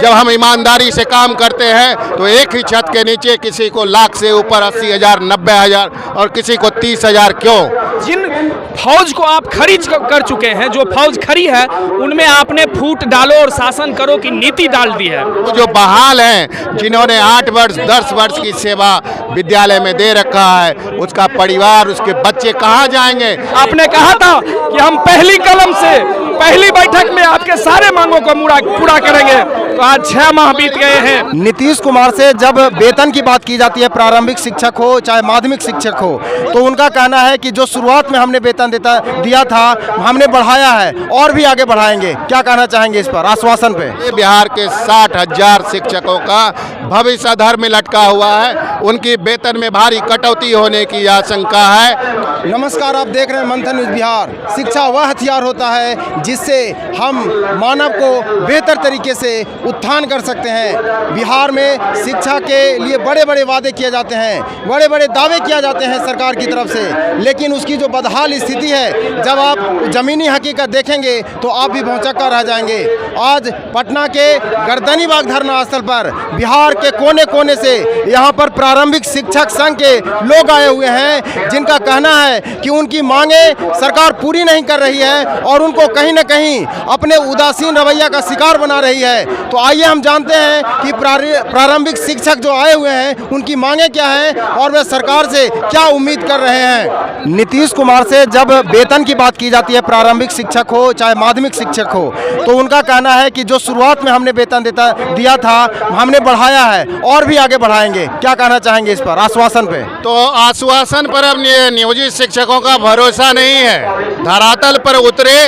जब हम ईमानदारी से काम करते हैं तो एक ही छत के नीचे किसी को लाख से ऊपर 80,000, 90,000 और किसी को 30,000 क्यों? जिन फौज को आप खरीद कर चुके हैं, जो फौज खड़ी है, उनमें आपने फूट डालो और शासन करो की नीति डाल दी है। जो बहाल हैं, जिन्होंने 8 वर्ष 10 वर्ष की सेवा विद्यालय में दे रखा है, उसका परिवार, उसके बच्चे कहाँ जाएंगे? आपने कहा था कि हम पहली कलम से पहली बैठक में आपके सारे मांगों को पूरा करेंगे, तो आज 6 माह बीत गए हैं। नीतीश कुमार से जब वेतन की बात की जाती है, प्रारंभिक शिक्षक हो चाहे माध्यमिक शिक्षक हो, तो उनका कहना है कि जो शुरुआत में हमने वेतन दिया था हमने बढ़ाया है और भी आगे बढ़ाएंगे। क्या कहना चाहेंगे इस पर आश्वासन पे? बिहार के 60,000 शिक्षकों का भविष्य अधर में लटका हुआ है, उनकी वेतन में भारी कटौती होने की आशंका है। नमस्कार, आप देख रहे हैं मंथन न्यूज बिहार। शिक्षा वह हथियार होता है जिससे हम मानव को बेहतर तरीके से उत्थान कर सकते हैं। बिहार में शिक्षा के लिए बड़े बड़े वादे किए जाते हैं, बड़े बड़े दावे किए जाते हैं सरकार की तरफ से, लेकिन उसकी जो बदहाल स्थिति है, जब आप ज़मीनी हकीकत देखेंगे तो आप भी भौंचक्का रह जाएंगे। आज पटना के गर्दनीबाग धरना स्थल पर बिहार के कोने कोने से यहाँ पर प्रारंभिक शिक्षक संघ के लोग आए हुए हैं, जिनका कहना है कि उनकी मांगे सरकार पूरी नहीं कर रही है और उनको कहीं न कहीं अपने उदासीन रवैया का शिकार बना रही है। तो आइए हम जानते हैं कि प्रारंभिक शिक्षक जो आए हुए हैं उनकी मांगे क्या हैं और वे सरकार से क्या उम्मीद कर रहे हैं। नीतीश कुमार से जब वेतन की बात की जाती है, प्रारंभिक शिक्षक हो चाहे माध्यमिक शिक्षक हो, तो उनका कहना है कि जो शुरुआत में हमने वेतन दिया था हमने बढ़ाया है और भी आगे बढ़ाएंगे। क्या कहना चाहेंगे इस पर आश्वासन पे? तो आश्वासन पर अब नियोजित शिक्षकों का भरोसा नहीं है, धरातल पर उतरे,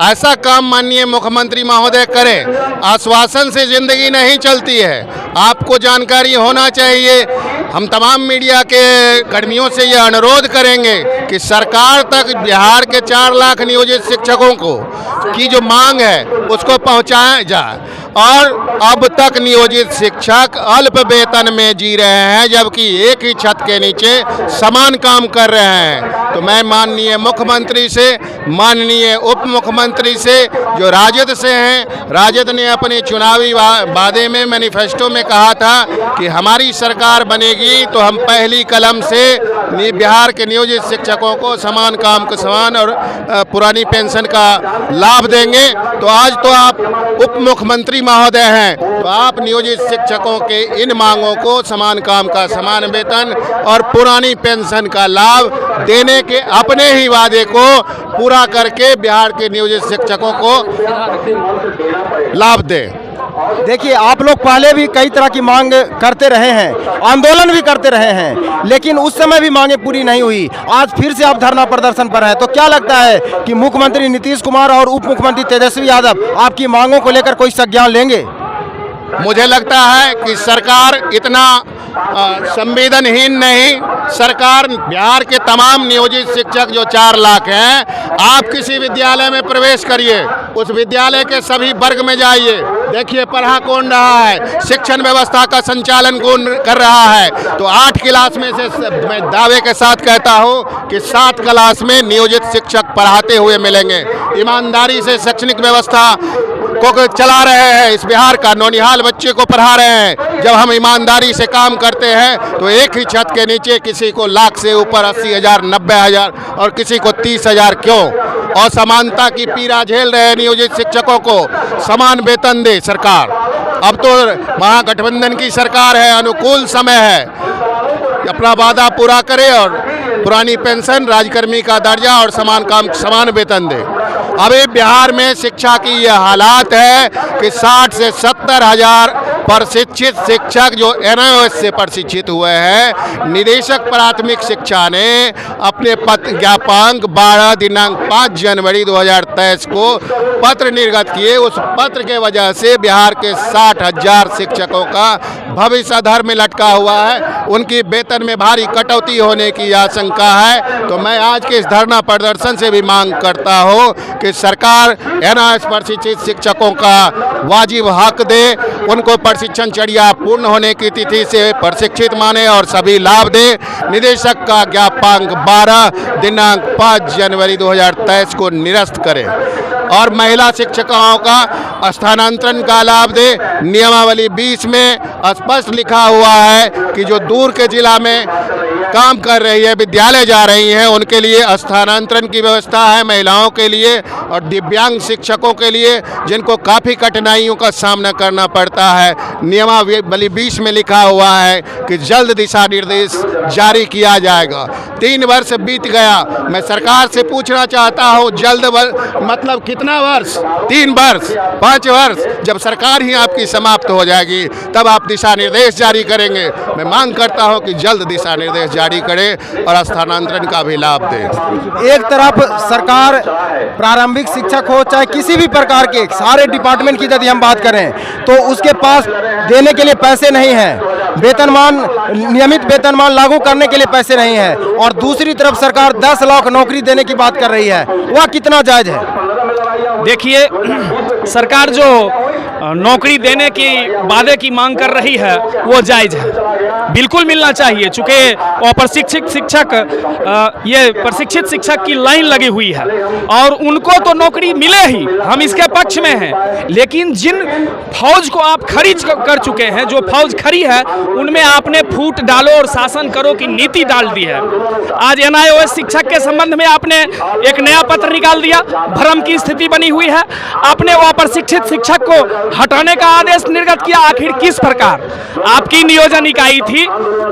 ऐसा काम माननीय मुख्यमंत्री महोदय करें। आश्वासन से जिंदगी नहीं चलती है, आपको जानकारी होना चाहिए। हम तमाम मीडिया के कर्मियों से यह अनुरोध करेंगे कि सरकार तक बिहार के 4 लाख नियोजित शिक्षकों को की जो मांग है उसको पहुंचाया जाए। और अब तक नियोजित शिक्षक अल्प वेतन में जी रहे हैं, जबकि एक ही छत के नीचे समान काम कर रहे हैं। तो मैं माननीय मुख्यमंत्री से, माननीय उप मुख्यमंत्री से, जो राजद से हैं, राजद ने अपने चुनावी वादे में, मैनिफेस्टो में कहा था कि हमारी सरकार बनेगी तो हम पहली कलम से बिहार के नियोजित शिक्षकों को समान काम का समान और पुरानी पेंशन का लाभ देंगे। तो आज तो आप उप मुख्यमंत्री महोदय हैं, तो आप नियोजित शिक्षकों के इन मांगों को, समान काम का समान वेतन और पुरानी पेंशन का लाभ देने के अपने ही वादे को पूरा करके बिहार के नियोजित शिक्षकों को लाभ दें। देखिए, आप लोग पहले भी कई तरह की मांग करते रहे हैं, आंदोलन भी करते रहे हैं, लेकिन उस समय भी मांगे पूरी नहीं हुई। आज फिर से आप धरना प्रदर्शन पर हैं, तो क्या लगता है कि मुख्यमंत्री नीतीश कुमार और उप मुख्यमंत्री तेजस्वी यादव आपकी मांगों को लेकर कोई संज्ञान लेंगे? मुझे लगता है कि सरकार इतना संवेदनहीन नहीं। सरकार बिहार के तमाम नियोजित शिक्षक जो 4 लाख हैं, आप किसी विद्यालय में प्रवेश करिए, उस विद्यालय के सभी वर्ग में जाइए, देखिए पढ़ा कौन रहा है, शिक्षण व्यवस्था का संचालन कौन कर रहा है। तो 8 क्लास में से मैं दावे के साथ कहता हूँ कि 7 क्लास में नियोजित शिक्षक पढ़ाते हुए मिलेंगे। ईमानदारी से शैक्षणिक व्यवस्था को चला रहे हैं, इस बिहार का नौनिहाल बच्चे को पढ़ा रहे हैं। जब हम ईमानदारी से काम करते हैं तो एक ही छत के नीचे किसी को लाख से ऊपर 80,000, 90,000 और किसी को 30,000 क्यों? और समानता की पीड़ा झेल रहे नियोजित शिक्षकों को समान वेतन दे सरकार। अब तो महागठबंधन की सरकार है, अनुकूल समय है, अपना वादा पूरा करे और पुरानी पेंशन, राजकर्मी का दर्जा और समान काम समान वेतन दे। अभी बिहार में शिक्षा की यह हालात है कि 60 से 70 हजार प्रशिक्षित शिक्षक जो NIOS से प्रशिक्षित हुए हैं, निदेशक प्राथमिक शिक्षा ने अपने ज्ञापक 12 दिनांक 5 जनवरी 2023 को पत्र निर्गत किए। उस पत्र के वजह से बिहार के 60,000 शिक्षकों का भविष्य अधर में लटका हुआ है, उनकी वेतन में भारी कटौती होने की आशंका है। तो मैं आज के इस धरना प्रदर्शन से भी मांग करता हूँ कि सरकार NIOS प्रशिक्षित शिक्षकों का वाजिब हक दे, उनको प्रशिक्षण चर्या पूर्ण होने की तिथि से प्रशिक्षित माने और सभी लाभ दे। निदेशक का ज्ञापक 12 दिनांक 5 जनवरी 2023 को निरस्त करें। और महिला शिक्षिकाओं का स्थानांतरण का लाभ दे। नियमावली 20 में स्पष्ट लिखा हुआ है कि जो दूर के जिला में काम कर रही है, विद्यालय जा रही हैं, उनके लिए स्थानांतरण की व्यवस्था है, महिलाओं के लिए और दिव्यांग शिक्षकों के लिए जिनको काफ़ी कठिनाइयों का सामना करना पड़ता है। नियमावली 20 में लिखा हुआ है कि जल्द दिशा निर्देश जारी किया जाएगा। 3 वर्ष बीत गया, मैं सरकार से पूछना चाहता हूँ जल्द मतलब कितना वर्ष? 3 वर्ष, 5 वर्ष? जब सरकार ही आपकी समाप्त हो जाएगी तब आप दिशा निर्देश जारी करेंगे। मैं मांग करता हूँ कि जल्द दिशा निर्देश जारी करें और स्थानांतरण का भी लाभ दें। एक तरफ सरकार प्रारंभिक शिक्षक हो चाहे किसी भी प्रकार के सारे डिपार्टमेंट की यदि हम बात करें तो उसके पास देने के लिए पैसे नहीं हैं, वेतनमान नियमित वेतनमान लागू करने के लिए पैसे नहीं है, और दूसरी तरफ सरकार 10 लाख नौकरी देने की बात कर रही है, वह कितना जायज है? देखिए, सरकार जो नौकरी देने की वादे की मांग कर रही है वो जायज है, बिल्कुल मिलना चाहिए। चूंकि अप्रशिक्षित शिक्षक ये प्रशिक्षित शिक्षक की लाइन लगी हुई है और उनको तो नौकरी मिले ही, हम इसके पक्ष में हैं। लेकिन जिन फौज को आप खरीद कर चुके हैं, जो फौज खड़ी है, उनमें आपने फूट डालो और शासन करो की नीति डाल दी है। आज NIOS शिक्षक के संबंध में आपने एक नया पत्र निकाल दिया, भ्रम की स्थिति बनी हुई है। आपने वो अप्रशिक्षित शिक्षक को हटाने का आदेश निर्गत किया। आखिर किस प्रकार? आपकी नियोजन इकाई थी,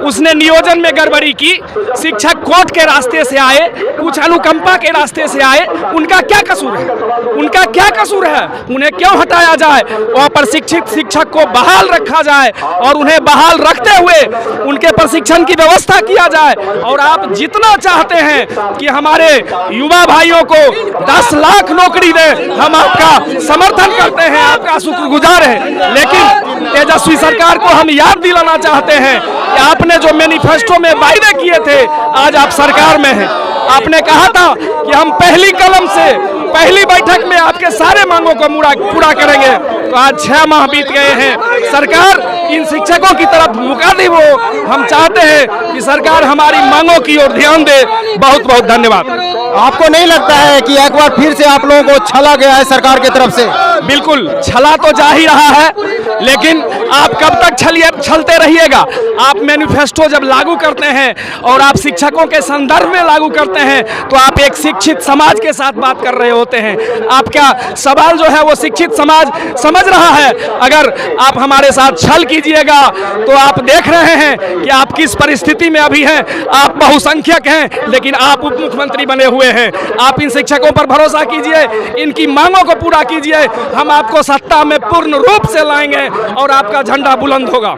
उसने नियोजन में गड़बड़ी की। शिक्षक कोर्ट के रास्ते से आए, कुछ अनुकंपा के रास्ते से आए, उनका क्या कसूर है? उनका क्या कसूर है? उन्हें क्यों हटाया जाए? और प्रशिक्षित शिक्षक को बहाल रखा जाए और उन्हें बहाल रखते हुए उनके प्रशिक्षण की व्यवस्था किया जाए। और आप जितना चाहते हैं कि हमारे युवा भाइयों को 10 लाख नौकरी दे, हम आपका समर्थन करते हैं, आपका शुक्रगुजार है। लेकिन तेजस्वी सरकार को हम याद दिलाना चाहते हैं कि आपने जो मैनिफेस्टो में वायदे किए थे, आज आप सरकार में हैं। आपने कहा था कि हम पहली कलम से पहली बैठक में आपके सारे मांगों को पूरा करेंगे। तो आज 6 माह बीत गए हैं, सरकार इन शिक्षकों की तरफ मुखातिब हो। हम चाहते हैं कि सरकार हमारी मांगों की ओर ध्यान दे। बहुत बहुत धन्यवाद। आपको नहीं लगता है कि एक बार फिर से आप लोगों को छला गया है सरकार की तरफ से? बिल्कुल छला तो जा ही रहा है, लेकिन आप कब तक छलते रहिएगा? आप मैनिफेस्टो जब लागू करते हैं और आप शिक्षकों के संदर्भ में लागू करते हैं तो आप एक शिक्षित समाज के साथ बात कर रहे होते हैं। आपका सवाल जो है वो शिक्षित समाज समझ रहा है। अगर आप हमारे साथ छल कीजिएगा तो आप देख रहे हैं कि आप किस परिस्थिति में अभी हैं। आप बहुसंख्यक हैं, लेकिन आप उप मुख्यमंत्री बने हुए हैं। आप इन शिक्षकों पर भरोसा कीजिए, इनकी मांगों को पूरा कीजिए। हम आपको सत्ता में पूर्ण रूप से लाएंगे और आपका झंडा बुलंद होगा।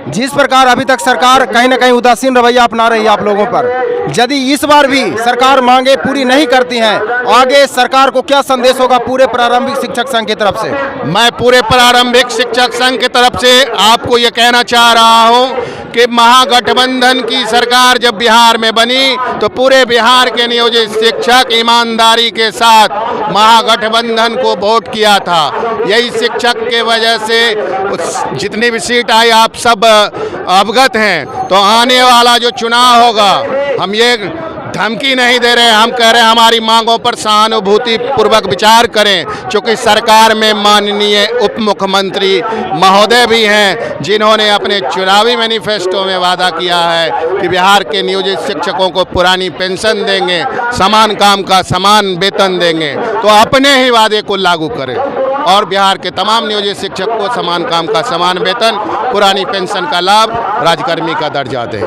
जिस प्रकार अभी तक सरकार कहीं ना कहीं उदासीन रवैया अपना रही है आप लोगों पर, यदि इस बार भी सरकार मांगे पूरी नहीं करती हैं, आगे सरकार को क्या संदेश होगा पूरे प्रारंभिक शिक्षक संघ की तरफ से? मैं पूरे प्रारंभिक शिक्षक संघ की तरफ से आपको ये कहना चाह रहा हूँ कि महागठबंधन की सरकार जब बिहार में बनी तो पूरे बिहार के नियोजित शिक्षक ईमानदारी के साथ महागठबंधन को वोट किया था। यही शिक्षक के वजह से जितनी भी सीट आई आप सब अवगत हैं। तो आने वाला जो चुनाव होगा, हम ये धमकी नहीं दे रहे, हम कह रहे हैं हमारी मांगों पर सहानुभूति पूर्वक विचार करें, क्योंकि सरकार में माननीय उप मुख्यमंत्री महोदय भी हैं जिन्होंने अपने चुनावी मैनिफेस्टो में वादा किया है कि बिहार के नियोजित शिक्षकों को पुरानी पेंशन देंगे, समान काम का समान वेतन देंगे। तो अपने ही वादे को लागू करें और बिहार के तमाम नियोजित शिक्षक को समान काम का समान वेतन, पुरानी पेंशन का लाभ, राजकर्मी का दर्जा दें।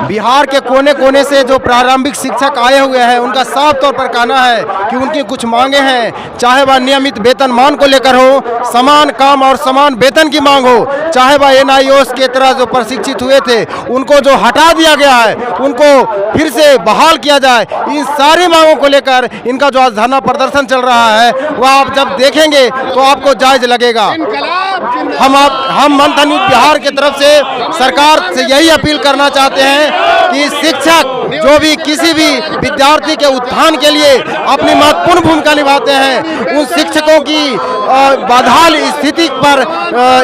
बिहार के कोने कोने से जो प्रारंभिक शिक्षक आए हुए हैं उनका साफ तौर पर कहना है कि उनकी कुछ मांगे हैं, चाहे वह नियमित वेतनमान को लेकर हो, समान काम और समान वेतन की मांग हो, चाहे वह NIOS के तरह जो प्रशिक्षित हुए थे उनको जो हटा दिया गया है उनको फिर से बहाल किया जाए। इन सारी मांगों को लेकर इनका जो आज धरना प्रदर्शन चल रहा है वह आप जब देखेंगे तो आपको जायज लगेगा। हम मंथन न्यूज़ बिहार की तरफ से सरकार से यही अपील करना चाहते हैं कि शिक्षक जो भी किसी भी विद्यार्थी के उत्थान के लिए अपनी महत्वपूर्ण भूमिका निभाते हैं, उन शिक्षकों की बदहाल स्थिति पर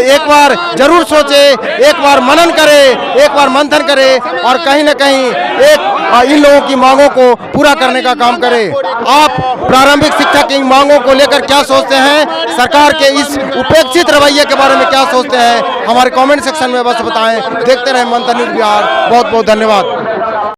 एक बार जरूर सोचे, एक बार मनन करे, एक बार मंथन करे और कहीं न कहीं एक इन लोगों की मांगों को पूरा करने का काम करे। आप प्रारंभिक शिक्षा की मांगों को लेकर क्या सोचते हैं, सरकार के इस उपेक्षित रवैये के बारे में क्या सोचते हैं, हमारे कमेंट सेक्शन में बस बताएं। देखते रहें मंथन न्यूज़ बिहार। बहुत बहुत धन्यवाद।